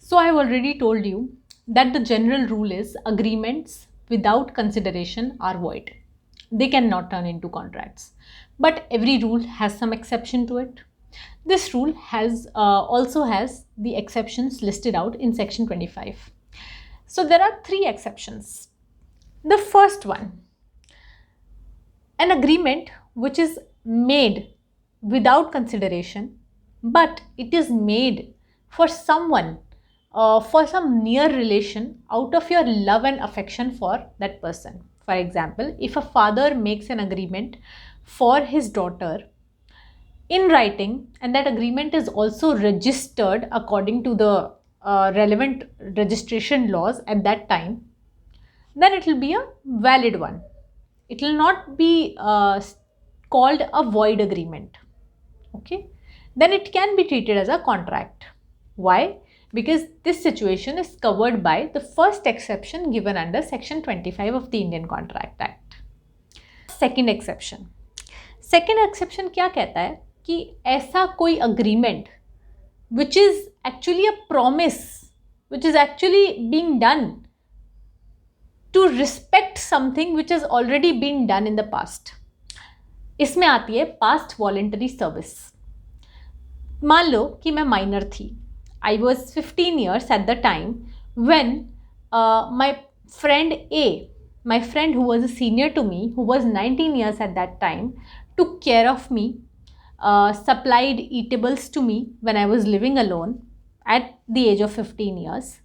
So I have already told you that the general rule is agreements without consideration are void. They cannot turn into contracts. But every rule has some exception to it. This rule also has the exceptions listed out in section 25. So there are 3 exceptions. The first one, an agreement which is made without consideration, but it is made for someone, for some near relation out of your love and affection for that person. For example, if a father makes an agreement for his daughter in writing, and that agreement is also registered according to the relevant registration laws at that time, then it will be a valid one. It will not be called a void agreement. Okay, then it can be treated as a contract. Why? Because this situation is covered by the first exception given under section 25 of the Indian Contract Act. Second exception क्या कहता है कि ऐसा कोई agreement which is actually a promise, which is actually being done to respect something which has already been done in the past. इसमें आती है past voluntary service. मान लो कि मैं minor थी. I was 15 years at the time when my friend A, my friend who was a senior to me, who was 19 years at that time, took care of me, supplied eatables to me when I was living alone at the age of 15 years.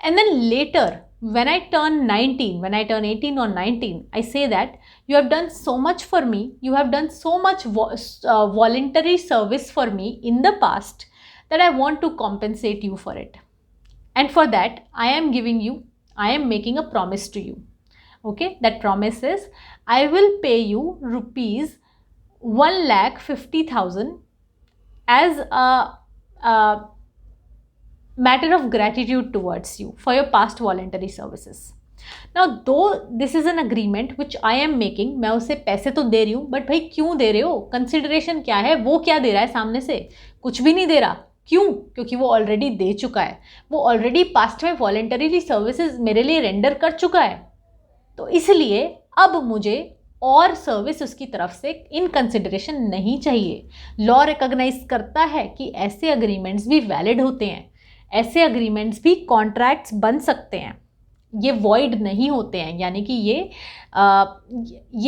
And then later, when I turn 19, when I turn 18 or 19, I say that you have done so much for me, you have done so much voluntary service for me in the past that I want to compensate you for it. And for that, I am making a promise to you. Okay, that promise is, I will pay you rupees 1,50,000 as a matter of gratitude towards you for your past voluntary services. Now, though this is an agreement which I am making, मैं उसे पैसे तो दे रही हूँ, but भाई क्यों दे रहे हो? कंसिडरेशन क्या है? वो क्या दे रहा है सामने से? कुछ भी नहीं दे रहा. क्यों? क्योंकि वो ऑलरेडी दे चुका है. वो ऑलरेडी पास्ट में वॉलेंटरी सर्विसेज मेरे लिए रेंडर कर चुका है. तो इसलिए अब मुझे और सर्विस उसकी तरफ से इन कंसिडरेशन नहीं चाहिए. लॉ रिकॉग्नाइज करता है कि ऐसे अग्रीमेंट्स भी वैलिड होते हैं, ऐसे अग्रीमेंट्स भी कॉन्ट्रैक्ट्स बन सकते हैं, ये वॉइड नहीं होते हैं, यानी कि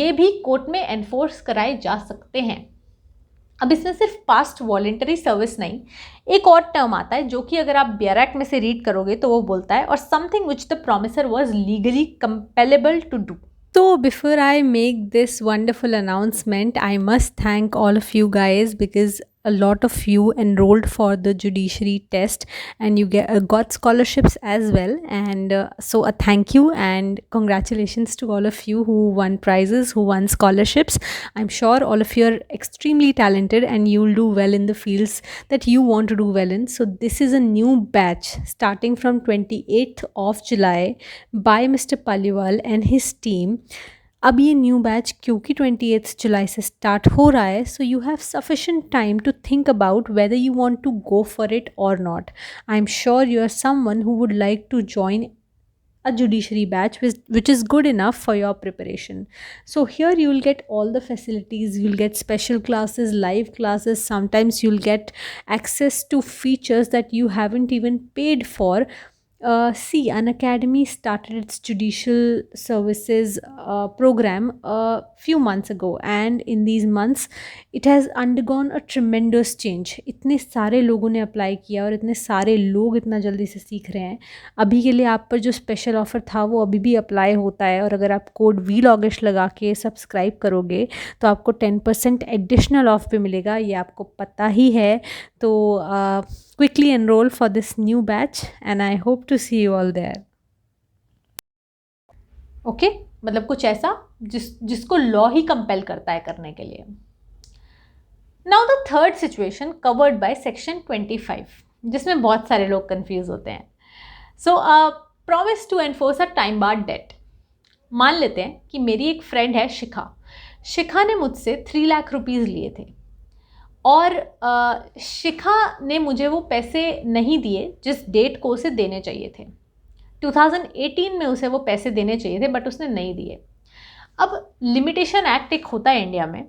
ये भी कोर्ट में एनफोर्स कराए जा सकते हैं. अब इसमें सिर्फ पास्ट वॉलेंटरी सर्विस नहीं, एक और टर्म आता है जो कि अगर आप बेयर एक्ट में से रीड करोगे तो वो बोलता है, और something which the promisor was legally compellable to do. So before I make this wonderful announcement, I must thank all of you guys, because a lot of you enrolled for the judiciary test and you got scholarships as well, and so a thank you and congratulations to all of you who won prizes, who won scholarships. I'm sure all of you are extremely talented and you'll do well in the fields that you want to do well in. So this is a new batch starting from 28th of July by Mr. Paliwal and his team. अब ये new batch क्योंकि 28 जुलाई से start हो रहा है, so you have sufficient time to think about whether you want to go for it or not. I am sure you are someone who would like to join a judiciary batch which is good enough for your preparation. So here you will get all the facilities, you will get special classes, live classes, sometimes you will get access to features that you haven't even paid for. See, Unacademy started its judicial services program a few months ago, and in these months it has undergone a tremendous change. इतने सारे लोगों ने apply किया और इतने सारे लोग इतना जल्दी से सीख रहे हैं. अभी के लिए आप पर जो स्पेशल ऑफ़र था वो अभी भी अप्लाई होता है, और अगर आप कोड VLOGish लगा के सब्सक्राइब करोगे तो आपको 10% एडिशनल ऑफ भी मिलेगा. ये आपको पता ही है. तो quickly enroll for this new batch and I hope to see you all there. Okay? मतलब कुछ ऐसा जिसको लॉ ही कंपेल करता है करने के लिए. Now the third situation covered by section 25, जिसमें बहुत सारे लोग कंफ्यूज होते हैं. So promise to enforce a time barred debt. मान लेते हैं कि मेरी एक फ्रेंड है शिखा ने मुझसे 3 लाख रुपीज़ लिए थे और शिखा ने मुझे वो पैसे नहीं दिए जिस डेट को उसे देने चाहिए थे। 2018 में उसे वो पैसे देने चाहिए थे बट उसने नहीं दिए। अब लिमिटेशन एक्ट एक होता है इंडिया में।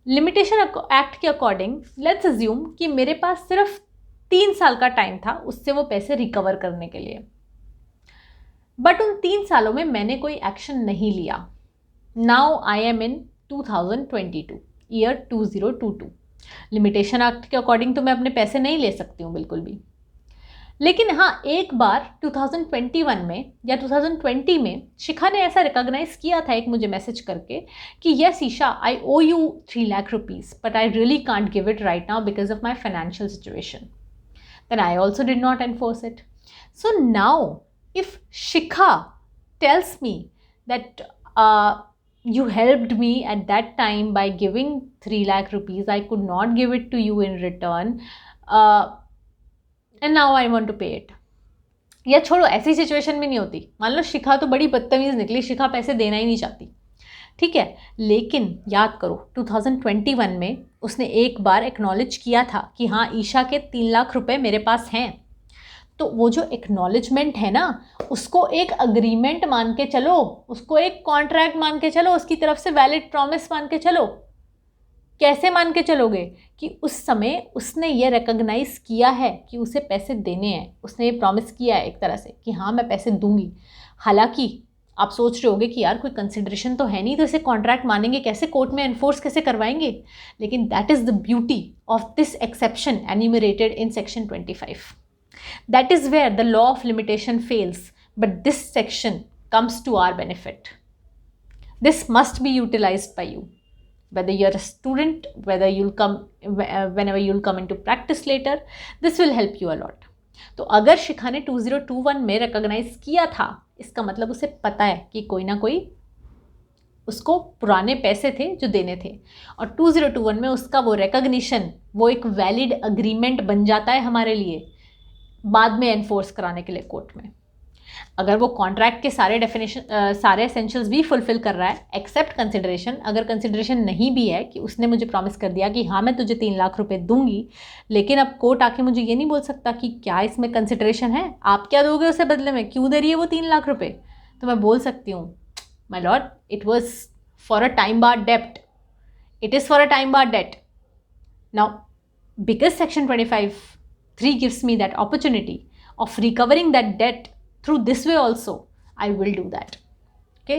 लिमिटेशन एक्ट के अकॉर्डिंग लेट्स अज्यूम कि मेरे पास सिर्फ 3 साल का टाइम था उससे वो पैसे रिकवर करने के लिए, बट उन 3 सालों में मैंने कोई एक्शन नहीं लिया। Now I am in 2022 year 2022। Limitation act के अकॉर्डिंग तो मैं अपने पैसे नहीं ले सकती हूँ बिल्कुल भी, लेकिन हाँ एक बार 2021 में या 2020 में शिखा ने ऐसा रिकॉग्नाइज किया था एक मुझे मैसेज करके कि yes Isha, I owe you 3 lakh rupees but I really can't give it right now because of my financial situation. Then I also did not enforce it. So now if Shikha tells me that you helped me at that time by giving 3 lakh rupees, I could not give it to you in return, and now I want to pay it. या छोड़ो, ऐसी situation में नहीं होती। मान लो शिखा तो बड़ी बदतमीज़ निकली, शिखा पैसे देना ही नहीं चाहती, ठीक है, लेकिन याद करो 2021 में उसने एक बार एक्नॉलेज किया था कि हाँ ईशा के 3 लाख रुपए मेरे पास हैं। तो वो जो एक्नॉलेजमेंट है ना, उसको एक अग्रीमेंट मान के चलो, उसको एक कॉन्ट्रैक्ट मान के चलो, उसकी तरफ से वैलिड प्रॉमिस मान के चलो। कैसे मान के चलोगे कि उस समय उसने ये रिकॉग्नाइज किया है कि उसे पैसे देने हैं, उसने ये प्रॉमिस किया है एक तरह से कि हाँ मैं पैसे दूंगी। हालांकि आप सोच रहे होगे कि यार कोई कंसिडरेशन तो है नहीं, तो इसे कॉन्ट्रैक्ट मानेंगे कैसे, कोर्ट में एनफोर्स कैसे करवाएंगे। लेकिन that is the beauty of this exception enumerated in section 25. That is where the law of limitation fails, but this section comes to our benefit. This must be utilized by you, whether you're a student, whether you'll come whenever you'll come into practice later. This will help you a lot. तो अगर शिखा ने 2021 में recognise किया था, इसका मतलब उसे पता है कि कोई ना कोई उसको पुराने पैसे थे जो देने थे, और 2021 में उसका वो रिकॉग्निशन, वो एक वैलिड अग्रीमेंट बन जाता है हमारे लिए बाद में एनफोर्स कराने के लिए कोर्ट में। अगर वो कॉन्ट्रैक्ट के सारे डेफिनेशन सारे एसेंशियल्स भी फुलफिल कर रहा है एक्सेप्ट कंसिडरेशन, अगर कंसिडरेशन नहीं भी है कि उसने मुझे प्रॉमिस कर दिया कि हाँ मैं तुझे 3 लाख रुपए दूंगी, लेकिन अब कोर्ट आके मुझे ये नहीं बोल सकता कि क्या इसमें कंसिडरेशन है, आप क्या दोगे उसे बदले में, क्यों दे रही है वो 3 लाख रुपए। तो मैं बोल सकती हूँ my lord, it was for a time bar डेप्ट, it is for a time bar debt. Now because section 25(3) gives me that opportunity of recovering that debt through this way also, I will do that. Okay,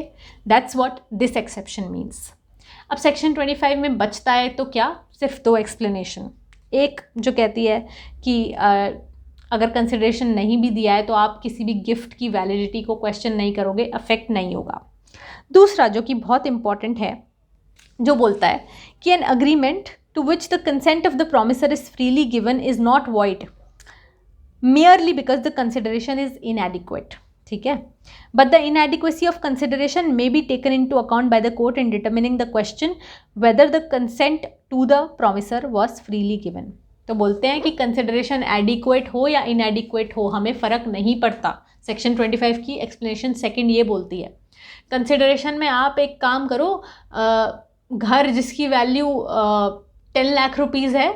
that's what this exception means. अब section 25 में बचता है तो क्या, सिर्फ 2 explanation. एक जो कहती है कि अगर कंसिडरेशन नहीं भी दिया है तो आप किसी भी गिफ्ट की वैलिडिटी को क्वेश्चन नहीं करोगे, अफेक्ट नहीं होगा। दूसरा जो कि बहुत इंपॉर्टेंट है, जो बोलता है कि an agreement to which the consent of the promisor is freely given is not void merely because the consideration is inadequate. ठीक है, but the inadequacy of consideration may be taken into account by the court in determining the question whether the consent to the promisor was freely given. तो बोलते हैं कि consideration adequate हो या इनएडिक्वेट हो, हमें फ़र्क नहीं पड़ता। सेक्शन 25 की एक्सप्लेनेशन सेकंड ये बोलती है, कंसिडरेशन में आप एक काम करो, घर जिसकी वैल्यू 10 लाख रुपीज़ है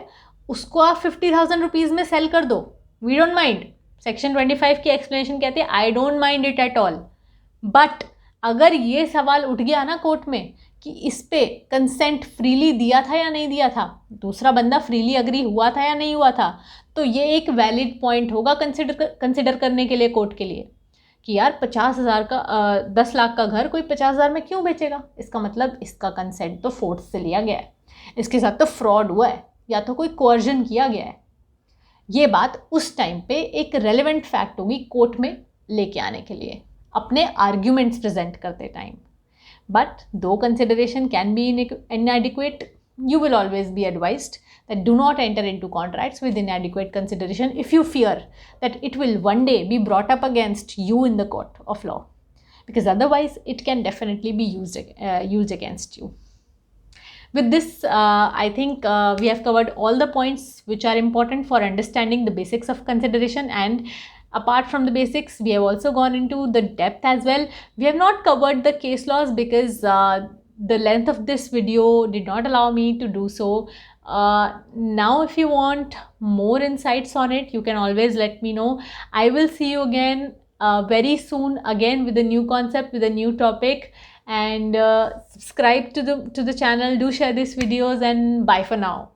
उसको आप 50,000 रुपीज़ में सेल कर दो, वी डोंट माइंड। सेक्शन 25 की एक्सप्लेनेशन कहती है I don't mind it at all. But अगर ये सवाल उठ गया ना कोर्ट में कि इस पे कंसेंट फ्रीली दिया था या नहीं दिया था, दूसरा बंदा फ्रीली अग्री हुआ था या नहीं हुआ था, तो ये एक वैलिड पॉइंट होगा कंसिडर करने के लिए कोर्ट के लिए कि यार 50,000 का 10 लाख का घर कोई 50,000 में क्यों बेचेगा। इसका मतलब इसका कंसेंट तो फोर्स से लिया गया है, इसके साथ तो फ्रॉड हुआ है या तो कोई कोर्जन किया गया है। ये बात उस टाइम पे एक रेलेवेंट फैक्ट होगी कोर्ट में लेके आने के लिए अपने आर्ग्यूमेंट्स प्रेजेंट करते टाइम। बट दो consideration can be inadequate, you will always be advised that do not enter into contracts with inadequate consideration if you fear that it will one day be brought up against you in the court of law, because otherwise it can definitely be used against you. With this, I think we have covered all the points which are important for understanding the basics of consideration, and apart from the basics, we have also gone into the depth as well. We have not covered the case laws because the length of this video did not allow me to do so. Now if you want more insights on it, you can always let me know. I will see you again very soon, again with a new concept, with a new topic. And subscribe to the channel, do share these videos, and bye for now.